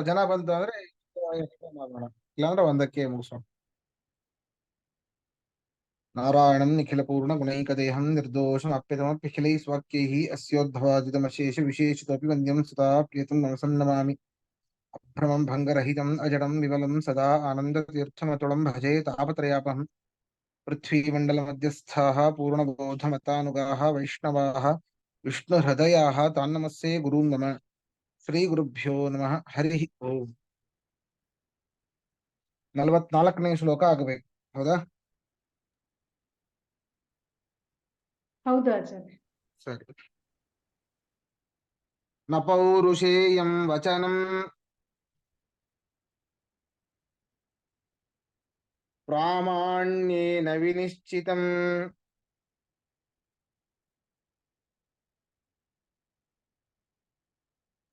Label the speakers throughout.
Speaker 1: ಜನ ಬಂತು ಅಂದ್ರೆ ಎಕ್ಸ್ಪ್ಲೇನ್ ಮಾಡೋಣ, ಇಲ್ಲಾಂದ್ರೆ ಒಂದಕ್ಕೆ ಮುಗಿಸೋಣ. ನಾರಾಯಣಂ ನಿಖಿಲ ಪೂರ್ಣ ಗುಣೈಕದೇಹಂ ನಿರ್ದೋಷಂ ಅಪ್ಯತಮಪ್ಯಖಿಲೈ ಸ್ವಾಕ್ಯೈಃ ಅಸ್ಯೋದ್ಭವಾದಿತಮಶೇಷ ವಿಶೇಷತೋಪಿ ವಂದ್ಯಂ ಸದಾ ಪ್ರಿಯತಂ ನಮಸನ್ನಮಾಮಿ. ಅಭ್ರಮಂ ಭಂಗರಹಿತಂ ಅಜಡಂ ವಿಮಲಂ ಸದಾ ಆನಂದತೀರ್ಥಮತುಳಂ ಭಜೆ ತಾಪತ್ರಯಾಪಹಂ. ಪೃಥ್ವೀಮಂಡಲಮಧ್ಯಸ್ಥಾಃ ಪೂರ್ಣಬೋಧಮತಾನುಗಾಃ ವೈಷ್ಣವಾಃ ವಿಷ್ಣುಹೃದಯಾಃ ತಾನ್ನಮಸ್ಸೇ ಗುರೂನ್ ನಮಃ. ಶ್ರೀ ಗುರುಭ್ಯೋ ನಮಃ. ಹರಿ ಓಂ. 44ನೇ ಶ್ಲೋಕ ಆಗಬೇಕು, ಹೌದಾ?
Speaker 2: ಹೌದು ಆಚಾರ್ಯ.
Speaker 1: ಸರಿ. ನ ಪೌರುಷೇಯಂ ವಚನಂ ಪ್ರಾಮಾಣ್ಯೇನ ವಿನಿಶ್ಚಿತಂ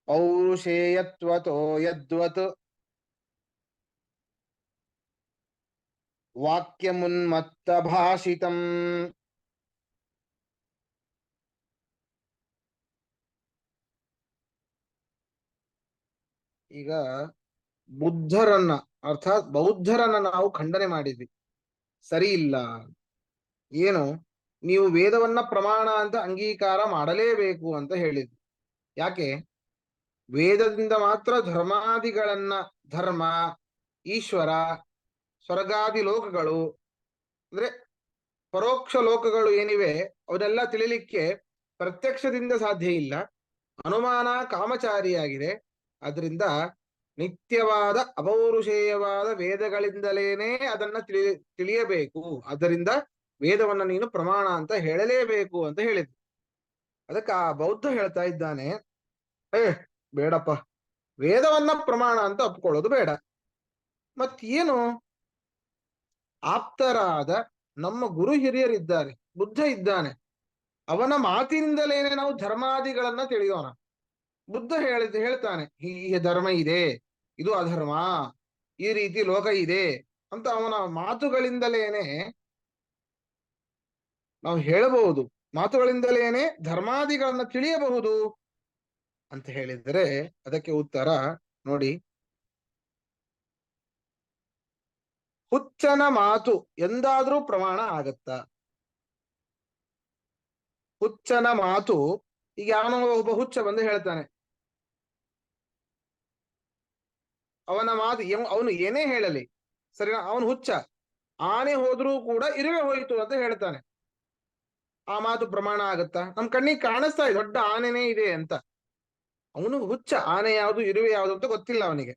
Speaker 1: ಪೌರುಷೇಯತ್ವತೋ ಯದ್ವತ್ ವಾಕ್ಯಮುನ್ಮತ್ತ ಭಾಷಿತಂ. ಈಗ ಬುದ್ಧರನ್ನ ಅರ್ಥಾತ್ ಬೌದ್ಧರನ್ನ ನಾವು ಖಂಡನೆ ಮಾಡಿದ್ವಿ, ಸರಿ ಇಲ್ಲ. ಏನು, ನೀವು ವೇದವನ್ನ ಪ್ರಮಾಣ ಅಂತ ಅಂಗೀಕಾರ ಮಾಡಲೇಬೇಕು ಅಂತ ಹೇಳಿದ್ವಿ. ಯಾಕೆ? ವೇದದಿಂದ ಮಾತ್ರ ಧರ್ಮಾದಿಗಳನ್ನ, ಧರ್ಮ, ಈಶ್ವರ, ಸ್ವರ್ಗಾದಿ ಲೋಕಗಳು ಅಂದ್ರೆ ಪರೋಕ್ಷ ಲೋಕಗಳು ಏನಿವೆ ಅವನ್ನೆಲ್ಲ ತಿಳಿಲಿಕ್ಕೆ ಪ್ರತ್ಯಕ್ಷದಿಂದ ಸಾಧ್ಯ ಇಲ್ಲ. ಅನುಮಾನ ಕಾಮಚಾರಿಯಾಗಿದೆ. ಅದರಿಂದ ನಿತ್ಯವಾದ ಅಪೌರುಷೇಯವಾದ ವೇದಗಳಿಂದಲೇನೆ ಅದನ್ನ ತಿಳಿಯಬೇಕು. ಆದ್ದರಿಂದ ವೇದವನ್ನ ನೀನು ಪ್ರಮಾಣ ಅಂತ ಹೇಳಲೇಬೇಕು ಅಂತ ಹೇಳಿದ್ರು. ಅದಕ್ಕೆ ಆ ಬೌದ್ಧ ಹೇಳ್ತಾ ಇದ್ದಾನೆ, ಬೇಡಪ್ಪ, ವೇದವನ್ನ ಪ್ರಮಾಣ ಅಂತ ಒಪ್ಕೊಳ್ಳೋದು ಬೇಡ. ಮತ್ತೇನು, ಆಪ್ತರಾದ ನಮ್ಮ ಗುರು ಹಿರಿಯರಿದ್ದಾರೆ, ಬುದ್ಧ ಇದ್ದಾನೆ, ಅವನ ಮಾತಿನಿಂದಲೇನೆ ನಾವು ಧರ್ಮಾದಿಗಳನ್ನ ತಿಳಿಯೋಣ. ಬುದ್ಧ ಹೇಳ್ತಾನೆ, ಈ ಧರ್ಮ ಇದೆ, ಇದು ಅಧರ್ಮ, ಈ ರೀತಿ ಲೋಕ ಇದೆ ಅಂತ ಅವನ ಮಾತುಗಳಿಂದಲೇನೆ ನಾವು ಹೇಳಬಹುದು, ಮಾತುಗಳಿಂದಲೇನೆ ಧರ್ಮಾದಿಗಳನ್ನ ತಿಳಿಯಬಹುದು ಅಂತ ಹೇಳಿದರೆ ಅದಕ್ಕೆ ಉತ್ತರ ನೋಡಿ. ಹುಚ್ಚನ ಮಾತು ಎಂದಾದ್ರೂ ಪ್ರಮಾಣ ಆಗತ್ತಾ? ಹುಚ್ಚನ ಮಾತು, ಈಗ ಯಾವನೋ ಒಬ್ಬ ಹುಚ್ಚ ಬಂದು ಹೇಳ್ತಾನೆ, ಅವನ ಮಾತು ಅವನು ಏನೇ ಹೇಳಲಿ ಸರಿ, ಅವನು ಹುಚ್ಚ, ಆನೆ ಹೋದ್ರೂ ಕೂಡ ಇರುವೆ ಹೋಯಿತು ಅಂತ ಹೇಳ್ತಾನೆ, ಆ ಮಾತು ಪ್ರಮಾಣ ಆಗತ್ತಾ? ನಮ್ ಕಣ್ಣಿಗೆ ಕಾಣಿಸ್ತಾ ಇದೆ ದೊಡ್ಡ ಆನೆನೇ ಇದೆ ಅಂತ, ಅವನು ಹುಚ್ಚ, ಆನೆ ಯಾವುದು ಇರುವೆ ಯಾವುದು ಅಂತ ಗೊತ್ತಿಲ್ಲ ಅವನಿಗೆ.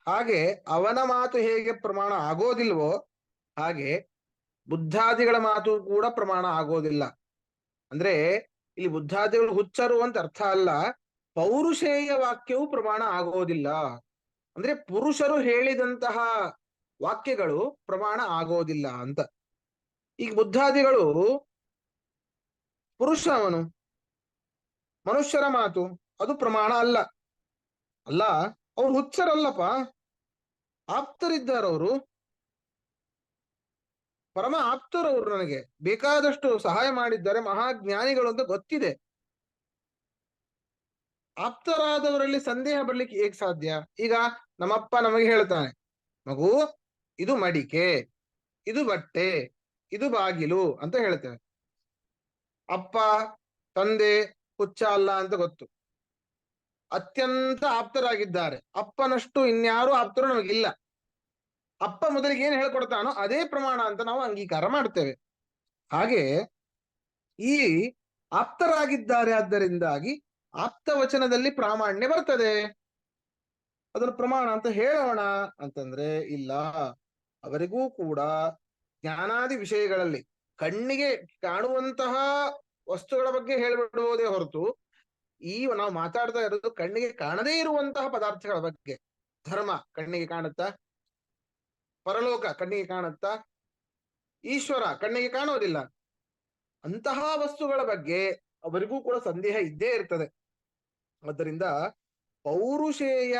Speaker 1: ಹಾಗೆ ಅವನ ಮಾತು ಹೇಗೆ ಪ್ರಮಾಣ ಆಗೋದಿಲ್ವೋ ಹಾಗೆ ಬುದ್ಧಾದಿಗಳ ಮಾತು ಕೂಡ ಪ್ರಮಾಣ ಆಗೋದಿಲ್ಲ. ಅಂದ್ರೆ ಇಲ್ಲಿ ಬುದ್ಧಾದಿಗಳು ಹುಚ್ಚರು ಅಂತ ಅರ್ಥ ಅಲ್ಲ, ಪೌರುಷೇಯ ವಾಕ್ಯವು ಪ್ರಮಾಣ ಆಗೋದಿಲ್ಲ. ಅಂದ್ರೆ ಪುರುಷರು ಹೇಳಿದಂತಹ ವಾಕ್ಯಗಳು ಪ್ರಮಾಣ ಆಗೋದಿಲ್ಲ ಅಂತ. ಈಗ ಬುದ್ಧಾದಿಗಳು ಪುರುಷ, ಅವನು ಮನುಷ್ಯರ ಮಾತು ಅದು ಪ್ರಮಾಣ ಅಲ್ಲ. ಅಲ್ಲ, ಅವ್ರು ಹುಚ್ಚರಲ್ಲಪ್ಪ, ಆಪ್ತರಿದ್ದಾರವರು, ಪರಮ ಆಪ್ತರವರು, ನನಗೆ ಬೇಕಾದಷ್ಟು ಸಹಾಯ ಮಾಡಿದ್ದಾರೆ, ಮಹಾಜ್ಞಾನಿಗಳು ಅಂತ ಗೊತ್ತಿದೆ. ಆಪ್ತರಾದವರಲ್ಲಿ ಸಂದೇಹ ಬರ್ಲಿಕ್ಕೆ ಹೇಗ್ ಸಾಧ್ಯ? ಈಗ ನಮ್ಮಪ್ಪ ನಮಗೆ ಹೇಳ್ತಾನೆ, ಮಗು ಇದು ಮಡಿಕೆ, ಇದು ಬಟ್ಟೆ, ಇದು ಬಾಗಿಲು ಅಂತ ಹೇಳ್ತೇವೆ. ಅಪ್ಪ ತಂದೆ ಹುಚ್ಚ ಅಲ್ಲ ಅಂತ ಗೊತ್ತು, ಅತ್ಯಂತ ಆಪ್ತರಾಗಿದ್ದಾರೆ. ಅಪ್ಪನಷ್ಟು ಇನ್ಯಾರು ಆಪ್ತರು ನಮಗಿಲ್ಲ. ಅಪ್ಪ ಮೊದಲಿಗೆ ಏನ್ ಹೇಳ್ಕೊಡ್ತಾನೋ ಅದೇ ಪ್ರಮಾಣ ಅಂತ ನಾವು ಅಂಗೀಕಾರ ಮಾಡ್ತೇವೆ. ಹಾಗೆ ಈ ಆಪ್ತರಾಗಿದ್ದಾರೆ, ಆದ್ದರಿಂದಾಗಿ ಆಪ್ತ ವಚನದಲ್ಲಿ ಪ್ರಾಮಾಣ್ಯ ಬರ್ತದೆ, ಅದನ್ನು ಪ್ರಮಾಣ ಅಂತ ಹೇಳೋಣ ಅಂತಂದ್ರೆ ಇಲ್ಲ. ಅವರಿಗೂ ಕೂಡ ಜ್ಞಾನಾದಿ ವಿಷಯಗಳಲ್ಲಿ ಕಣ್ಣಿಗೆ ಕಾಣುವಂತಹ ವಸ್ತುಗಳ ಬಗ್ಗೆ ಹೇಳ್ಬಿಡುವುದೇ ಹೊರತು, ಈ ನಾವು ಮಾತಾಡ್ತಾ ಇರೋದು ಕಣ್ಣಿಗೆ ಕಾಣದೇ ಇರುವಂತಹ ಪದಾರ್ಥಗಳ ಬಗ್ಗೆ. ಧರ್ಮ ಕಣ್ಣಿಗೆ ಕಾಣುತ್ತಾ? ಪರಲೋಕ ಕಣ್ಣಿಗೆ ಕಾಣುತ್ತಾ? ಈಶ್ವರ ಕಣ್ಣಿಗೆ ಕಾಣೋದಿಲ್ಲ. ಅಂತಹ ವಸ್ತುಗಳ ಬಗ್ಗೆ ಅವರಿಗೂ ಕೂಡ ಸಂದೇಹ ಇದ್ದೇ ಇರ್ತದೆ. ಆದ್ದರಿಂದ ಪೌರುಷೇಯ,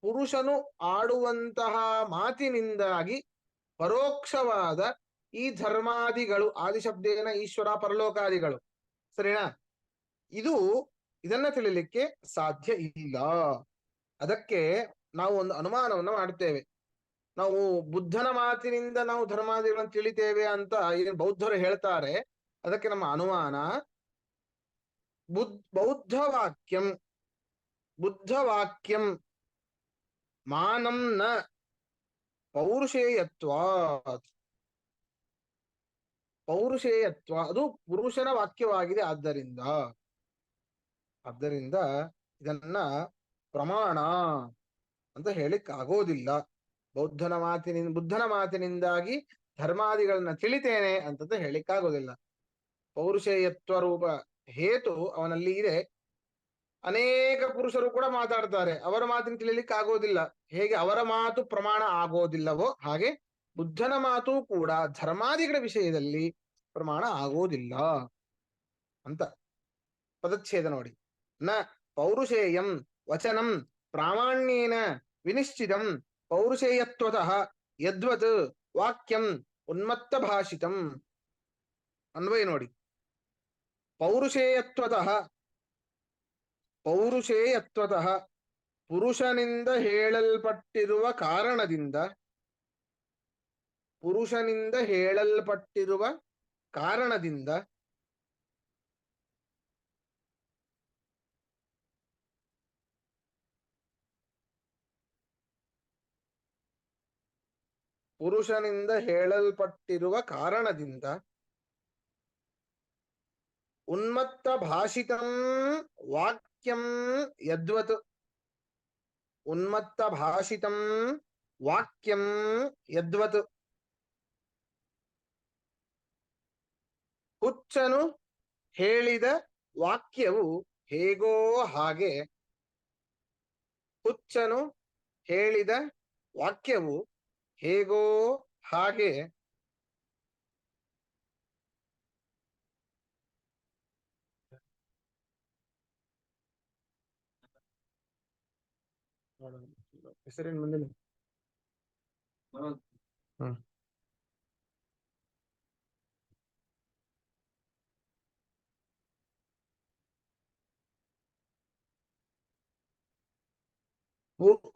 Speaker 1: ಪುರುಷನು ಆಡುವಂತಹ ಮಾತಿನಿಂದಾಗಿ ಪರೋಕ್ಷವಾದ ಈ ಧರ್ಮಾದಿಗಳು, ಆದಿಶಬ್ದೇನ ಈಶ್ವರ ಪರಲೋಕಾದಿಗಳು, ಸರಿನಾ, ಇದನ್ನ ತಿಳಿಲಿಕ್ಕೆ ಸಾಧ್ಯ ಇಲ್ಲ. ಅದಕ್ಕೆ ನಾವು ಒಂದು ಅನುಮಾನವನ್ನ ಮಾಡುತ್ತೇವೆ. ನಾವು ಬುದ್ಧನ ಮಾತಿನಿಂದ ನಾವು ಧರ್ಮಾದಿಗಳನ್ನು ತಿಳಿತೇವೆ ಅಂತ ಏನು ಬೌದ್ಧರು ಹೇಳ್ತಾರೆ. ಅದಕ್ಕೆ ನಮ್ಮ ಅನುಮಾನ ಬೌದ್ಧವಾಕ್ಯಂ ಬುದ್ಧವಾಕ್ಯಂ ಮಾನಂ ನ ಪೌರುಷೇಯತ್ವಾತ್. ಪೌರುಷೇಯತ್ವ ಅದು ಪುರುಷನ ವಾಕ್ಯವಾಗಿದೆ. ಆದ್ದರಿಂದ ಇದನ್ನ ಪ್ರಮಾಣ ಅಂತ ಹೇಳಿಕ್ ಆಗೋದಿಲ್ಲ. ಬುದ್ಧನ ಮಾತಿನಿಂದಾಗಿ ಧರ್ಮಾದಿಗಳನ್ನ ತಿಳಿತೇನೆ ಅಂತಂತ ಹೇಳಿಕ್ಕಾಗೋದಿಲ್ಲ. ಪೌರುಷೇಯತ್ವ ರೂಪ ಹೇತು ಅವನಲ್ಲಿ ಇದೆ. ಅನೇಕ ಪುರುಷರು ಕೂಡ ಮಾತಾಡ್ತಾರೆ, ಅವರ ಮಾತಿನ ತಿಳಿಲಿಕ್ಕೆ ಆಗೋದಿಲ್ಲ. ಹೇಗೆ ಅವರ ಮಾತು ಪ್ರಮಾಣ ಆಗೋದಿಲ್ಲವೋ ಹಾಗೆ ಬುದ್ಧನ ಮಾತು ಕೂಡ ಧರ್ಮಾದಿಗಳ ವಿಷಯದಲ್ಲಿ ಪ್ರಮಾಣ ಆಗೋದಿಲ್ಲ ಅಂತ. ಪದಚ್ಛೇದ ನೋಡಿ. ನ ಪೌರುಷೇಯಂ ವಚನಂ ಪ್ರಾಮಾಣ್ಯೇನ ವಿನಿಶ್ಚಿತಂ ಪೌರುಷೇಯತ್ವತಃ ಯದ್ವತ್ ವಾಕ್ಯಂ ಉನ್ಮತ್ತ ಭಾಷಿತಂ. ಅನ್ವಯ ನೋಡಿ. ಪೌರುಷೇಯತ್ವತಃ ಪುರುಷನಿಂದ ಹೇಳಲ್ಪಟ್ಟಿರುವ ಕಾರಣದಿಂದ ಉನ್ಮತ್ತ ಭಾಷಿತಂ ವಾಕ್ಯಂ ಯದ್ವತ್. ಉನ್ಮತ್ತ ಭಾಷಿತಂ ವಾಕ್ಯಂ ಯದ್ವತ್. ಹುಚ್ಚನು ಹೇಳಿದ ವಾಕ್ಯವು ಹೇಗೋ ಹಾಗೆ. ಹುಚ್ಚನು ಹೇಳಿದ ವಾಕ್ಯವು ಹೇಗೋ ಹಾಗೆ ಹೆಸರೇನು ಮುಂದಿನ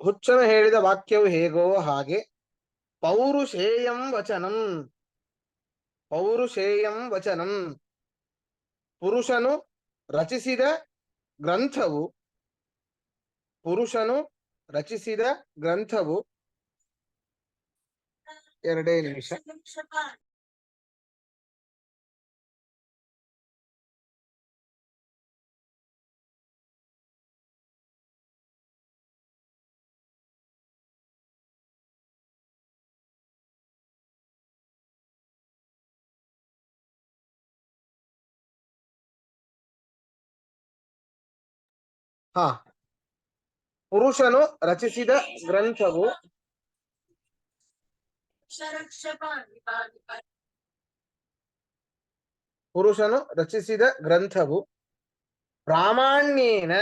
Speaker 1: ಹುಚ್ಚನು ಹೇಳಿದ ವಾಕ್ಯವು ಹೇಗೋ ಹಾಗೆ ಪೌರುಷೇಯಂ ವಚನಂ ಪುರುಷನು ರಚಿಸಿದ ಗ್ರಂಥವು ಎರಡೇ ನಿಮಿಷ. ಪುರುಷನು ರಚಿಸಿದ ಗ್ರಂಥವು ಪ್ರಾಮಾಣ್ಯೇನ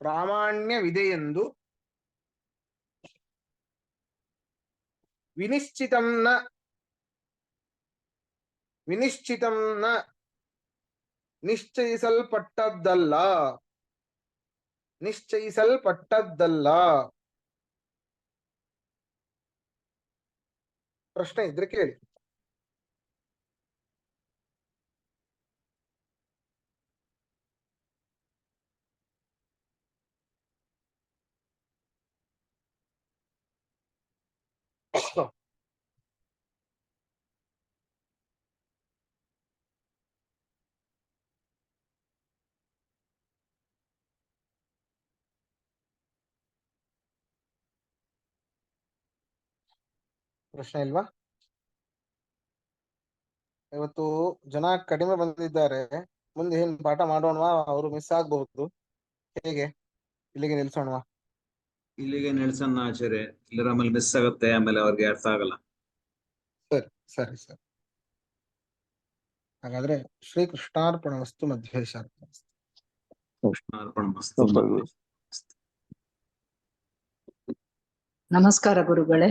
Speaker 1: ಪ್ರಾಮಾಣ್ಯವಿದೆಯೆಂದು ವಿನಿಶ್ಚಿತಂ ನ ನಿಶ್ಚಯಿಸಲ್ಪಟ್ಟದ್ದಲ್ಲ. ಪ್ರಶ್ನೆ ಇದ್ರೆ ಕೇಳಿ. ಪ್ರಶ್ನೆ ಇಲ್ವಾ? ಇವತ್ತು ಜನ ಕಡಿಮೆ ಬಂದಿದ್ದಾರೆ. ಮುಂದೆ ಏನ್ ಪಾಠ ಮಾಡೋಣವಾ? ಅವರು ಮಿಸ್ ಆಗ್ಬಹುದು. ಹೇಗೆ ಇಲ್ಲಿಗೆ ನಿಲ್ಸೋಣವಾ?
Speaker 3: ಇಲ್ಲಿಗೆ ನಿಲ್ಸೋಣ ಆಚಾರ್ಯ. ಇಲ್ಲರ ಆಮೇಲೆ ಮಿಸ್ ಆಗುತ್ತೆ, ಆಮೇಲೆ ಅವ್ರಿಗೆ ಅರ್ಥ ಆಗಲ್ಲ.
Speaker 1: ಸರಿ. ಹಾಗಾದ್ರೆ ಶ್ರೀಕೃಷ್ಣಾರ್ಪಣಮಸ್ತು. ಮಧ್ವೇಶಾರ್ಪಣಮಸ್ತು.
Speaker 3: ಕೃಷ್ಣಾರ್ಪಣಮಸ್ತು.
Speaker 4: ನಮಸ್ಕಾರ ಗುರುಗಳೇ.